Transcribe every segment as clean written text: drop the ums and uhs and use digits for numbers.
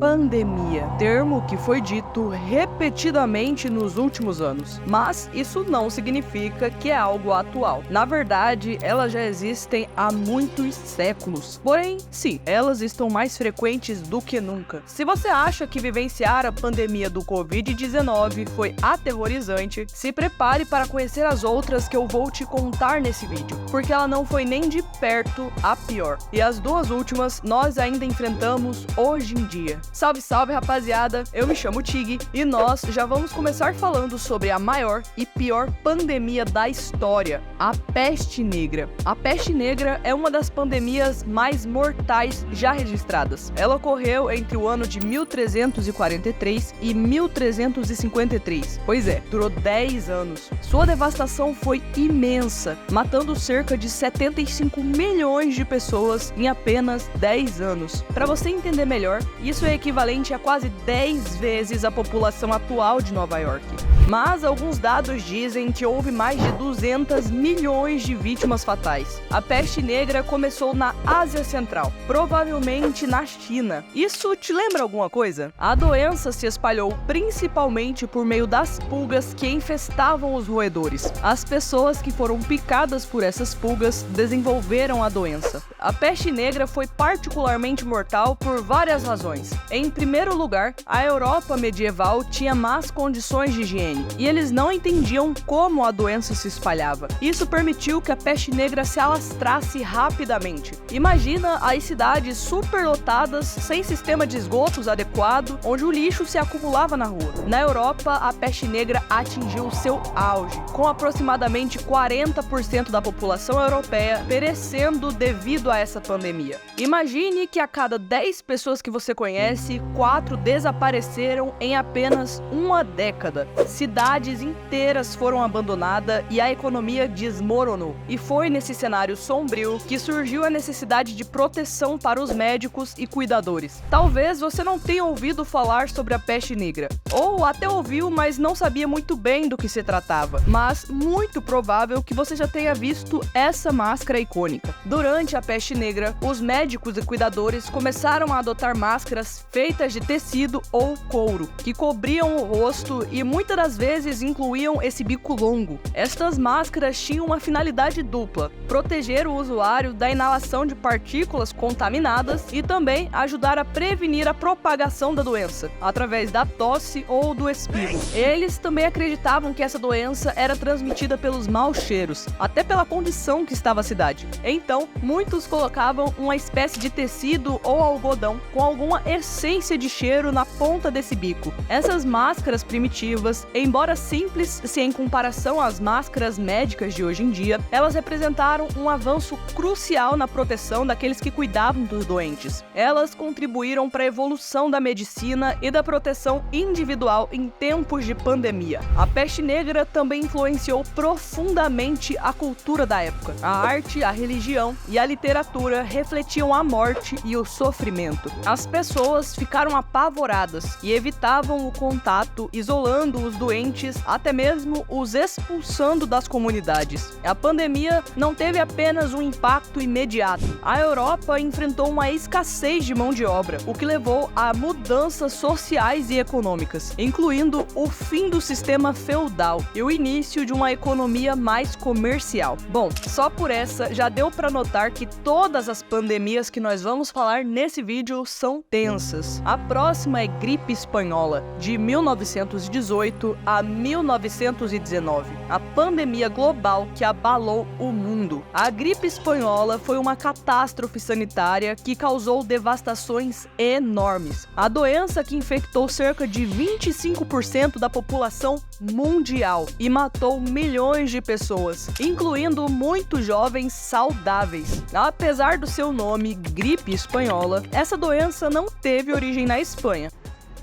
Pandemia, termo que foi dito repetidamente nos últimos anos, mas isso não significa que é algo atual. Na verdade, elas já existem há muitos séculos. Porém, sim, elas estão mais frequentes do que nunca. Se você acha que vivenciar a pandemia do Covid-19 foi aterrorizante, se prepare para conhecer as outras que eu vou te contar nesse vídeo, porque ela não foi nem de perto a pior. E as duas últimas nós ainda enfrentamos hoje em dia. Salve, salve, rapaziada! Eu me chamo Tig e nós já vamos começar falando sobre a maior e pior pandemia da história, a Peste Negra. A Peste Negra é uma das pandemias mais mortais já registradas. Ela ocorreu entre o ano de 1343 e 1353. Pois é, durou 10 anos. Sua devastação foi imensa, matando cerca de 75 milhões de pessoas em apenas 10 anos. Para você entender melhor, isso é equivalente a quase 10 vezes a população atual de Nova York. Mas alguns dados dizem que houve mais de 200 milhões de vítimas fatais. A peste negra começou na Ásia Central, provavelmente na China. Isso te lembra alguma coisa? A doença se espalhou principalmente por meio das pulgas que infestavam os roedores. As pessoas que foram picadas por essas pulgas desenvolveram a doença. A peste negra foi particularmente mortal por várias razões. Em primeiro lugar, a Europa medieval tinha más condições de higiene, e eles não entendiam como a doença se espalhava. Isso permitiu que a peste negra se alastrasse rapidamente. Imagina as cidades superlotadas, sem sistema de esgotos adequado, onde o lixo se acumulava na rua. Na Europa, a peste negra atingiu seu auge, com aproximadamente 40% da população europeia perecendo devido a essa pandemia. Imagine que a cada 10 pessoas que você conhece, 4 desapareceram em apenas uma década. Cidades inteiras foram abandonadas e a economia desmoronou. E foi nesse cenário sombrio que surgiu a necessidade de proteção para os médicos e cuidadores. Talvez você não tenha ouvido falar sobre a peste negra, ou até ouviu, mas não sabia muito bem do que se tratava. Mas muito provável que você já tenha visto essa máscara icônica. Durante a peste negra, os médicos e cuidadores começaram a adotar máscaras feitas de tecido ou couro, que cobriam o rosto e muitas das vezes incluíam esse bico longo. Estas máscaras tinham uma finalidade dupla: proteger o usuário da inalação de partículas contaminadas e também ajudar a prevenir a propagação da doença, através da tosse ou do espirro. Eles também acreditavam que essa doença era transmitida pelos maus cheiros, até pela condição que estava a cidade. Então, muitos colocavam uma espécie de tecido ou algodão com alguma essência de cheiro na ponta desse bico. Essas máscaras primitivas, embora simples se em comparação às máscaras médicas de hoje em dia, elas representaram um avanço crucial na proteção daqueles que cuidavam dos doentes. Elas contribuíram para a evolução da medicina e da proteção individual em tempos de pandemia. A peste negra também influenciou profundamente a cultura da época. A arte, a religião e a literatura refletiam a morte e o sofrimento. As pessoas ficaram apavoradas e evitavam o contato, isolando os doentes, até mesmo os expulsando das comunidades. A pandemia não teve apenas um impacto imediato. A Europa enfrentou uma escassez de mão de obra, o que levou a mudanças sociais e econômicas, incluindo o fim do sistema feudal e o início de uma economia mais comercial. Bom, só por essa já deu para notar que todas as pandemias que nós vamos falar nesse vídeo são tensas. A próxima é gripe espanhola, de 1918 a 1919, a pandemia global que abalou o mundo. A gripe espanhola foi uma catástrofe sanitária que causou devastações enormes. A doença que infectou cerca de 25% da população mundial e matou milhões de pessoas, incluindo muitos jovens saudáveis. Apesar do seu nome, gripe espanhola, essa doença não teve origem na Espanha.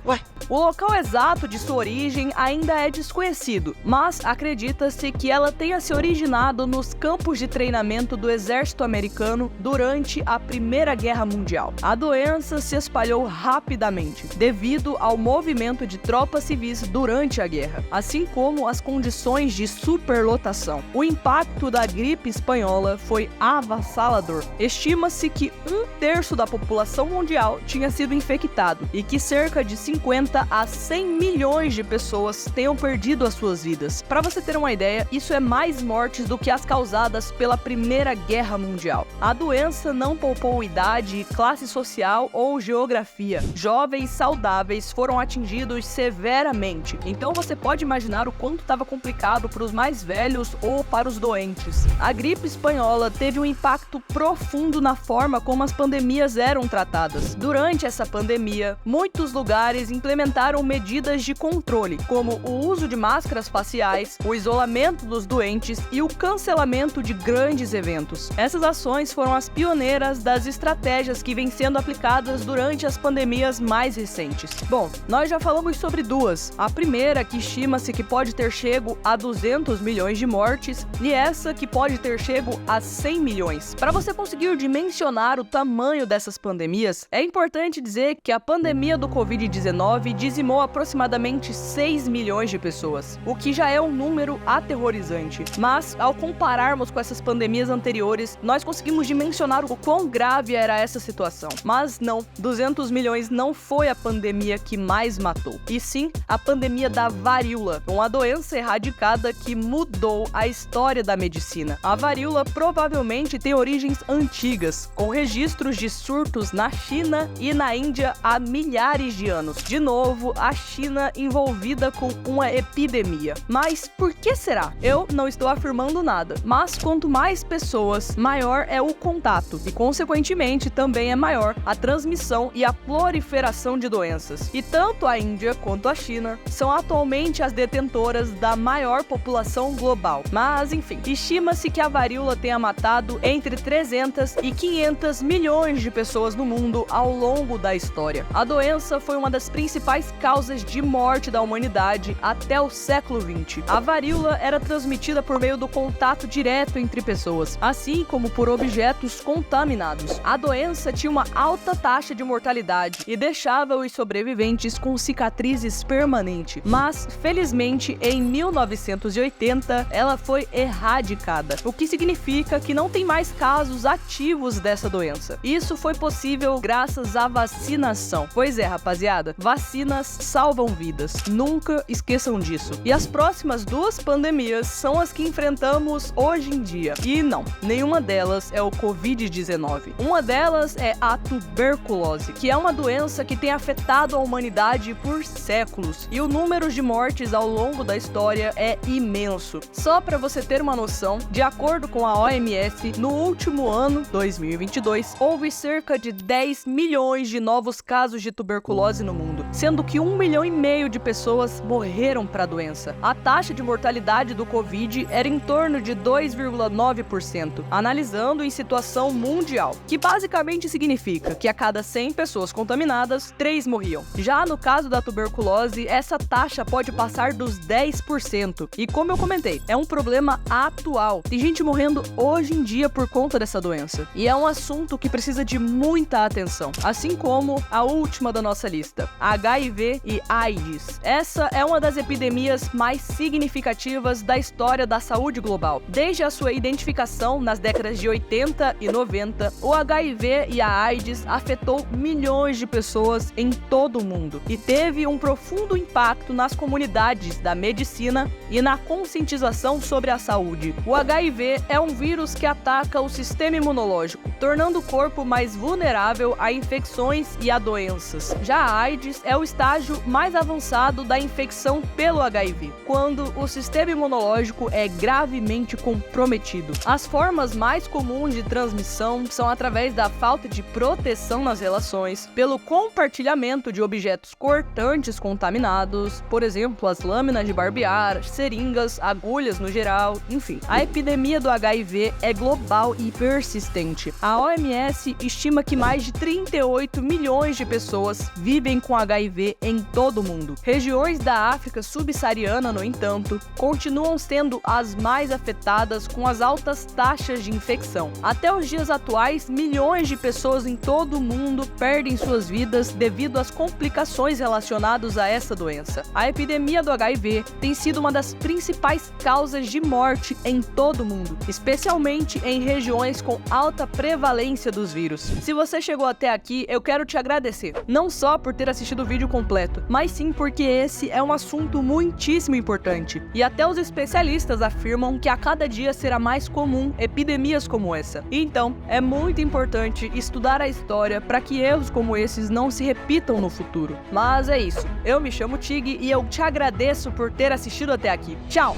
Ué? O local exato de sua origem ainda é desconhecido, mas acredita-se que ela tenha se originado nos campos de treinamento do exército americano durante a Primeira Guerra Mundial. A doença se espalhou rapidamente devido ao movimento de tropas civis durante a guerra, assim como as condições de superlotação. O impacto da gripe espanhola foi avassalador. Estima-se que 1/3 da população mundial tinha sido infectado e que cerca de 50 a 100 milhões de pessoas tenham perdido as suas vidas. Para você ter uma ideia, isso é mais mortes do que as causadas pela Primeira Guerra Mundial. A doença não poupou idade, classe social ou geografia. Jovens saudáveis foram atingidos severamente. Então você pode imaginar o quanto estava complicado para os mais velhos ou para os doentes. A gripe espanhola teve um impacto profundo na forma como as pandemias eram tratadas. Durante essa pandemia, muitos lugares implementaram medidas de controle, como o uso de máscaras faciais, o isolamento dos doentes e o cancelamento de grandes eventos. Essas ações foram as pioneiras das estratégias que vêm sendo aplicadas durante as pandemias mais recentes. Bom, nós já falamos sobre duas. A primeira, que estima-se que pode ter chego a 200 milhões de mortes, e essa que pode ter chego a 100 milhões. Para você conseguir dimensionar o tamanho dessas pandemias, é importante dizer que a pandemia do Covid-19 dizimou aproximadamente 6 milhões de pessoas, o que já é um número aterrorizante. Mas, ao compararmos com essas pandemias anteriores, nós conseguimos dimensionar o quão grave era essa situação. Mas não, 200 milhões não foi a pandemia que mais matou, e sim a pandemia da varíola, uma doença erradicada que mudou a história da medicina. A varíola provavelmente tem origens antigas, com registros de surtos na China e na Índia há milhares de anos. De novo, a China envolvida com uma epidemia. Mas por que será? Eu não estou afirmando nada, mas quanto mais pessoas, maior é o contato e, consequentemente, também é maior a transmissão e a proliferação de doenças. E tanto a Índia quanto a China são atualmente as detentoras da maior população global. Mas, enfim, estima-se que a varíola tenha matado entre 300 e 500 milhões de pessoas no mundo ao longo da história. A doença foi uma das principais causas de morte da humanidade até o século XX. A varíola era transmitida por meio do contato direto entre pessoas, assim como por objetos contaminados. A doença tinha uma alta taxa de mortalidade e deixava os sobreviventes com cicatrizes permanentes. Mas, felizmente, em 1980, ela foi erradicada, o que significa que não tem mais casos ativos dessa doença. Isso foi possível graças à vacinação. Pois é, rapaziada, vacinas salvam vidas. Nunca esqueçam disso. E as próximas duas pandemias são as que enfrentamos hoje em dia. E não, nenhuma delas é o Covid-19. Uma delas é a tuberculose, que é uma doença que tem afetado a humanidade por séculos. E o número de mortes ao longo da história é imenso. Só para você ter uma noção, de acordo com a OMS, no último ano, 2022, houve cerca de 10 milhões de novos casos de tuberculose no mundo, sendo que 1,5 milhão de pessoas morreram para a doença. A taxa de mortalidade do Covid era em torno de 2,9%, analisando em situação mundial, que basicamente significa que a cada 100 pessoas contaminadas, 3 morriam. Já no caso da tuberculose, essa taxa pode passar dos 10%, e como eu comentei, é um problema atual. Tem gente morrendo hoje em dia por conta dessa doença, e é um assunto que precisa de muita atenção, assim como a última da nossa lista, HIV e AIDS. Essa é uma das epidemias mais significativas da história da saúde global. Desde a sua identificação nas décadas de 80 e 90, o HIV e a AIDS afetou milhões de pessoas em todo o mundo e teve um profundo impacto nas comunidades da medicina e na conscientização sobre a saúde. O HIV é um vírus que ataca o sistema imunológico, tornando o corpo mais vulnerável a infecções e a doenças. Já a AIDS é o estágio mais avançado da infecção pelo HIV, quando o sistema imunológico é gravemente comprometido. As formas mais comuns de transmissão são através da falta de proteção nas relações, pelo compartilhamento de objetos cortantes contaminados, por exemplo, as lâminas de barbear, seringas, agulhas no geral, enfim. A epidemia do HIV é global e persistente. A OMS estima que mais de 38 milhões de pessoas vivem com HIV em todo o mundo. Regiões da África subsaariana, no entanto, continuam sendo as mais afetadas com as altas taxas de infecção. Até os dias atuais, milhões de pessoas em todo o mundo perdem suas vidas devido às complicações relacionadas a essa doença. A epidemia do HIV tem sido uma das principais causas de morte em todo o mundo, especialmente em regiões com alta prevalência dos vírus. Se você chegou até aqui, eu quero te agradecer, não só por ter assistido o vídeo completo, mas sim porque esse é um assunto muitíssimo importante. E até os especialistas afirmam que a cada dia será mais comum epidemias como essa. Então, é muito importante estudar a história para que erros como esses não se repitam no futuro. Mas é isso, eu me chamo Tig e eu te agradeço por ter assistido até aqui. Tchau!